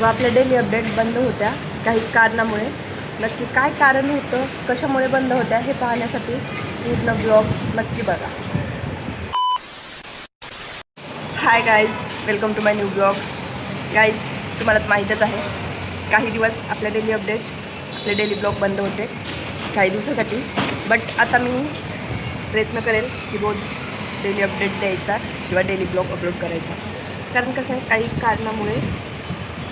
व आपल्या daily update बंद होत्या काही कारणामुळे. नक्की काय कारण होतं, कशामुळे बंद होत्या हे पाहण्यासाठी पूर्ण ब्लॉग नक्की बघा. Hi guys, welcome to my new blog. Guys, तुम्हाला माहीतच आहे काही दिवस आपल्या डेली अपडेट आपले डेली ब्लॉग बंद होते काही दिवसासाठी. बट आता मी प्रयत्न करेल की रोज डेली अपडेट द्यायचा किंवा डेली ब्लॉग अपलोड करायचा. कारण कसं आहे, काही कारणामुळे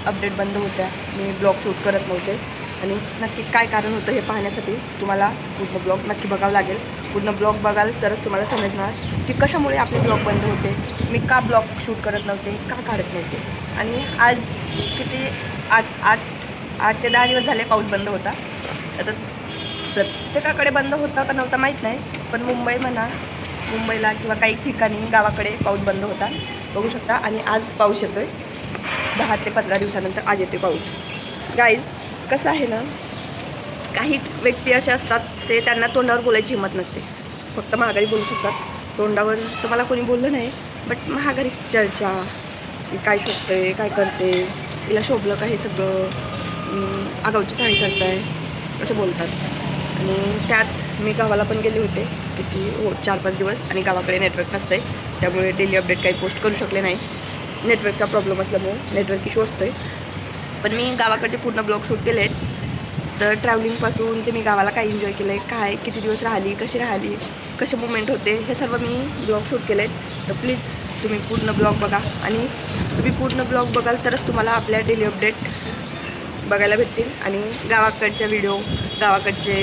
अपडेट बंद होत्या, मी ब्लॉग शूट करत नव्हते. आणि नक्की काय कारण होतं हे पाहण्यासाठी तुम्हाला पूर्ण ब्लॉग नक्की बघावं लागेल. पूर्ण ब्लॉग बघाल तरच तुम्हाला समजणार की कशामुळे आपले ब्लॉग बंद होते, मी का ब्लॉग शूट करत नव्हते, का काढत नव्हते. आणि आज किती 8 ते 10 दिवस झाले पाऊस बंद होता. आता प्रत्येकाकडे बंद होता का नव्हता माहीत नाही, पण मुंबईला किंवा काही ठिकाणी गावाकडे पाऊस बंद होता, बघू शकता. आणि आज पाऊस येतो आहे 10 ते 15 दिवसानंतर आज येतो पाऊस. गाईज, कसं आहे ना, काही व्यक्ती असे असतात ते त्यांना तोंडावर बोलायची हिंमत नसते, फक्त महागारी बोलू शकतात. तोंडावर तर मला कोणी बोललं नाही, बट महागारी चर्चा, काय शोभतंय, काय करते, तिला शोभलं का हे सगळं, आगाऊची चाळी करताय असं बोलतात. आणि त्यात मी गावाला पण गेले होते किती 4-5 दिवस, आणि गावाकडे नेटवर्क नसतं आहे, त्यामुळे डेली अपडेट काही पोस्ट करू शकले नाही. नेटवर्कचा प्रॉब्लेम असल्यामुळे नेटवर्क इश्यू असतो आहे. पण मी गावाकडचे पूर्ण ब्लॉग शूट केले आहेत. तर ट्रॅव्हलिंगपासून ते मी गावाला काय एन्जॉय केलं आहे, काय किती दिवस राहिली, कसे मुवमेंट होते, हे सर्व मी ब्लॉग शूट केले आहेत. तर प्लीज तुम्ही पूर्ण ब्लॉग बघा, आणि तुम्ही पूर्ण ब्लॉग बघाल तरच तुम्हाला आपल्या डेली अपडेट बघायला भेटतील. आणि गावाकडच्या व्हिडिओ, गावाकडचे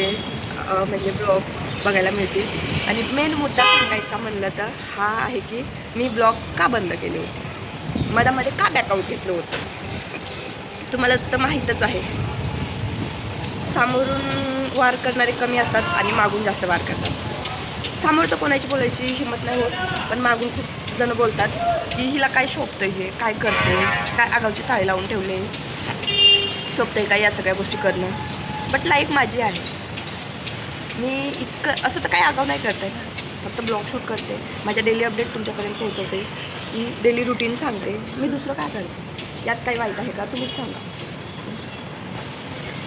म्हणजे ब्लॉग बघायला मिळतील. आणि मेन मुद्दा सांगायचा म्हणलं तर हा आहे की मी ब्लॉग का बंद केले होते, मधामध्ये का बॅकआउट घेतलं होतं. तुम्हाला तर माहीतच आहे, सामोरून वार करणारे कमी असतात आणि मागून जास्त वार करतात. समोर तर कोणाची बोलायची हिंमत नाही होत, पण मागून खूप जण बोलतात की हिला काय शोभतंय, हे काय करते, काय आगाऊची चाळी लावून ठेवले, शोभतंय का या सगळ्या गोष्टी करणं. बट लाईफ माझी आहे, मी इतकं असं तर काही आगाऊ नाही करत आहे ना, फक्त ब्लॉग शूट करते, माझ्या डेली अपडेट तुमच्यापर्यंत पोहोचवते, डेली रुटीन सांगते. मी दुसरं काय करते, यात काही वाईट आहे का तुम्हीच सांगा.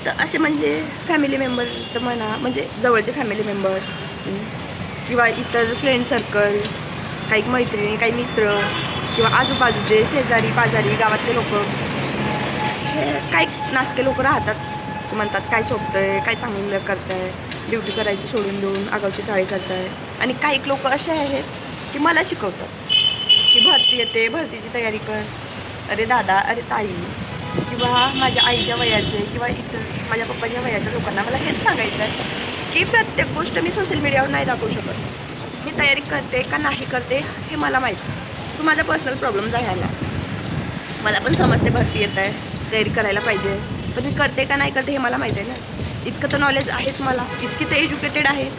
तर असे म्हणजे फॅमिली मेंबर तर म्हणा, म्हणजे जवळचे फॅमिली मेंबर किंवा इतर फ्रेंड सर्कल, काही मैत्रिणी, काही मित्र किंवा आजूबाजूचे शेजारी पाजारी गावातले लोक, काही नासके लोक राहतात, म्हणतात काय शोभतंय, काय चांगलं करताय, ड्युटी करायची सोडून देऊन आगाऊची चाळी करताय. आणि काही लोक असे आहेत की मला शिकवतात की भरती येते, भरतीची तयारी कर, अरे दादा, अरे ताई, किंवा माझ्या आईच्या वयाचे किंवा इतर माझ्या पप्पाच्या वयाच्या लोकांना मला हेच सांगायचं आहे की प्रत्येक गोष्ट मी सोशल मीडियावर नाही दाखवू शकत. मी तयारी करते का नाही करते हे मला माहिती, तो माझा पर्सनल प्रॉब्लेम झाला. मला पण समजते भरती येत आहे, तयारी करायला पाहिजे, पण मी करते का नाही करते हे मला माहीत आहे ना. इतकं तर नॉलेज आहेच मला, इतकी तर एज्युकेटेड आहे,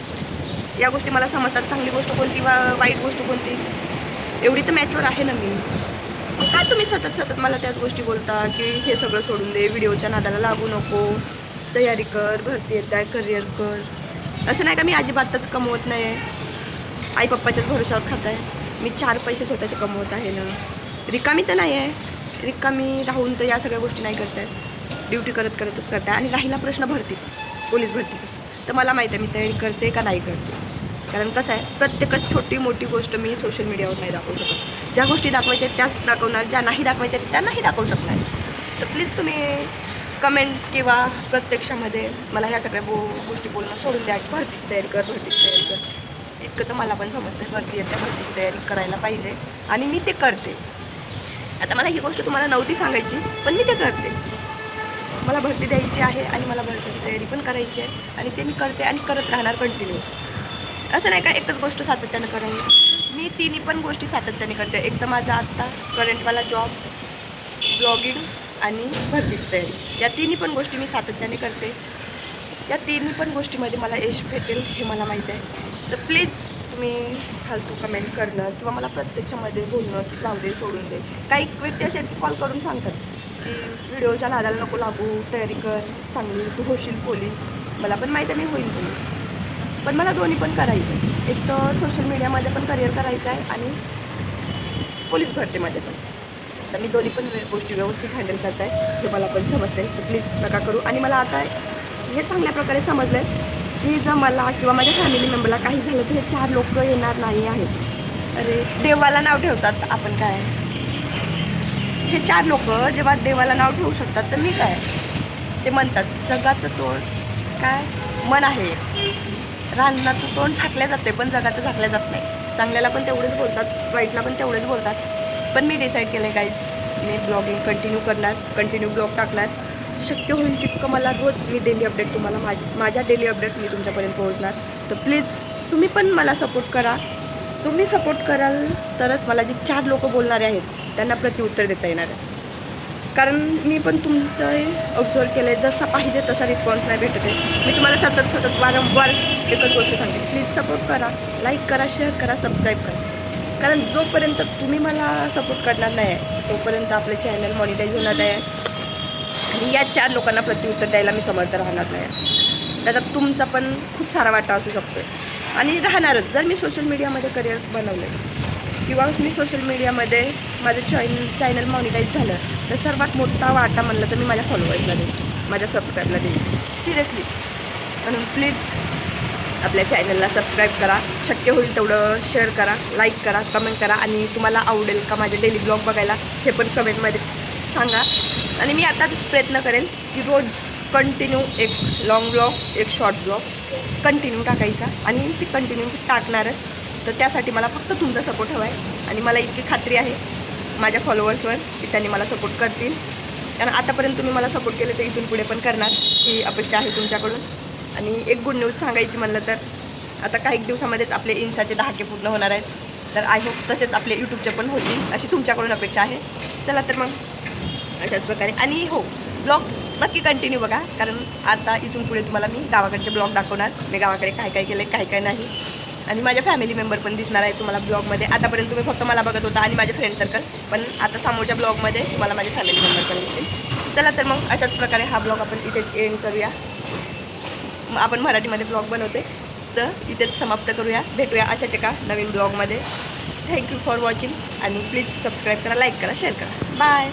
या गोष्टी मला समजतात, चांगली गोष्ट कोणती वा वाईट गोष्ट कोणती, एवढी तर मॅच्युअर आहे ना मी. काय तुम्ही सतत मला त्याच गोष्टी बोलता की हे सगळं सोडून दे, व्हिडिओच्या नादाला लागू नको, तयारी कर, भरती येत आहे, करिअर कर. असं नाही का मी अजिबातच कमवत नाही आहे, आई पप्पाच्याच भरोशावर खात आहे, मी 4 पैसे स्वतःचे कमवत आहे ना, रिकामी तर नाही आहे. रिकामी राहून तर या सगळ्या गोष्टी नाही करत आहे, ड्युटी करतच करत आहे. आणि राहिला प्रश्न भरतीचा, पोलीस भरतीचा, तर मला माहीत आहे मी तयारी करते का नाही करते. कारण कसं आहे, प्रत्येकच छोटी मोठी गोष्ट मी सोशल मीडियावर नाही दाखवू शकत. ज्या गोष्टी दाखवायच्या आहेत त्याच दाखवणार, ज्या नाही दाखवायच्या आहेत त्या नाही दाखवू शकणार. तर प्लीज तुम्ही कमेंट किंवा प्रत्यक्षामध्ये मला ह्या सगळ्या गोष्टी बोलणं सोडून द्या की भरतीची तयारी कर. इतकं तर मला पण समजतं, भरती येते, भरतीची तयारी करायला पाहिजे, आणि मी ते करते. आता मला ही गोष्ट तुम्हाला नव्हती सांगायची, पण मी ते करते. मला भरती द्यायची आहे आणि मला भरतीची तयारी पण करायची आहे, आणि ते मी करते आणि करत राहणार कंटिन्यूच. असं नाही का एकच गोष्ट सातत्यानं करावी, मी तिन्ही पण गोष्टी सातत्याने करते. एक तर माझा आत्ता करंटवाला जॉब, ब्लॉगिंग आणि भरतीची तयारी, या तिन्ही पण गोष्टी मी सातत्याने करते. या तिन्ही पण गोष्टीमध्ये मला यश भेटेल हे मला माहीत आहे. तर प्लीज तुम्ही फालतू कमेंट करणं किंवा मला प्रत्यक्षामध्ये बोलणं की जाऊ दे, सोडून दे. काही व्यक्ती असे कॉल करून सांगतात की व्हिडिओच्या नादाला नको लागू, तयारी कर चांगली, तू होशील पोलीस. मला पण माहीत आहे मी होईल पोलीस, पण मला दोन्ही पण करायचं आहे. एक तर सोशल मीडियामध्ये पण करिअर करायचं आहे आणि पोलीस भरतीमध्ये पण. आता मी दोन्ही पण गोष्टी व्यवस्थित हँडल करत आहे, हे मला पण समजते. तर प्लीज नका करू. आणि मला आता हे चांगल्या प्रकारे समजलं आहे की जर मला किंवा माझ्या फॅमिली मेंबरला काही झालं तर हे 4 लोक येणार नाही आहेत. अरे देवाला नाव ठेवतात, आपण काय, हे 4 लोक जेव्हा देवाला नाव ठेवू शकतात तर मी काय. ते म्हणतात जगाचं तोंड काय मन आहे, रानाचं तोंड झाकल्या जाते पण जगाचं झाकल्या जात नाही. चांगल्याला पण तेवढंच बोलतात, वाईटला पण तेवढंच बोलतात. पण मी डिसाईड केलं आहे गाईज, मी ब्लॉगिंग कंटिन्यू करणार, कंटिन्यू ब्लॉग टाकणार. शक्य होईल तितकं मला रोज मी डेली अपडेट तुम्हाला माझ्या डेली अपडेट मी तुमच्यापर्यंत पोहोचणार. तर प्लीज तुम्ही पण मला सपोर्ट करा. तुम्ही सपोर्ट कराल तरच मला जे 4 लोक बोलणारे आहेत त्यांना प्रत्युत्तर देता येणार आहे. कारण मी पण तुमचं ऑब्झर्व केलं आहे, जसा पाहिजे तसा रिस्पॉन्स नाही भेटत आहे. मी तुम्हाला सतत वारंवार एकच गोष्ट सांगते, प्लीज सपोर्ट करा, लाईक करा, शेअर करा, सबस्क्राईब करा. कारण जोपर्यंत तुम्ही मला सपोर्ट करणार नाही आहे तोपर्यंत आपलं चॅनल मॉनिटाईज होणार नाही आहे. आणि या 4 लोकांना प्रत्युत्तर द्यायला मी समर्थ राहणार नाही. त्याच्यात तुमचा पण खूप सारा वाटा असू शकतो आणि राहणारच. जर मी सोशल मीडियामध्ये करिअर बनवलं किंवा मी सोशल मीडियामध्ये माझं चॅनल मॉनिटाईज झालं तर सर्वात मोठा वाटा म्हणलं तर मी माझ्या फॉलोअर्सला देईन, माझ्या सबस्क्राईबला देईन, सिरियसली. म्हणून प्लीज आपल्या चॅनलला सबस्क्राईब करा, शक्य होईल तेवढं शेअर करा, लाईक करा, कमेंट करा. आणि तुम्हाला आवडेल का माझे डेली ब्लॉग बघायला हे पण कमेंटमध्ये सांगा. आणि मी आता प्रयत्न करेन की रोज कंटिन्यू एक लॉंग ब्लॉग, एक शॉर्ट ब्लॉग कंटिन्यू टाकायचा आणि ती कंटिन्यू टाकणारच. तर त्यासाठी मला फक्त तुमचा सपोर्ट हवा आहे. आणि मला इतकी खात्री आहे माझ्या फॉलोअर्सवर की त्यांनी मला सपोर्ट करतील. कारण आतापर्यंत तुम्ही मला सपोर्ट केले तर इथून पुढे पण करणार, ही अपेक्षा आहे तुमच्याकडून. आणि एक गुड न्यूज सांगायची म्हणलं तर आता काही दिवसामध्येच आपले इन्स्टाचे 10K पूर्ण होणार आहेत. तर आय होप तसेच आपले यूट्यूबचे पण होतील अशी तुमच्याकडून अपेक्षा आहे. चला तर मग अशाच प्रकारे. आणि हो, ब्लॉग नक्की कंटिन्यू बघा, कारण आता इथून पुढे तुम्हाला मी गावाकडचे ब्लॉग दाखवणार, मी गावाकडे काय काय केलं, काय काय नाही. आणि माझ्या फॅमिली मेंबर पण दिसणार आहे तुम्हाला ब्लॉगमध्ये. आतापर्यंत तुम्ही फक्त मला बघत होता आणि माझे फ्रेंड सर्कल, पण आता समोरच्या ब्लॉगमध्ये तुम्हाला माझे फॅमिली मेंबर पण दिसतील. चला तर मग अशाच प्रकारे हा ब्लॉग आपण इथेच एंड करूया. आपण मराठीमध्ये ब्लॉग बनवते तर इथेच समाप्त करूया. भेटूया अशाच एका नवीन ब्लॉगमध्ये. थँक्यू फॉर वॉचिंग आणि प्लीज सबस्क्राईब करा, लाईक करा, शेअर करा. बाय.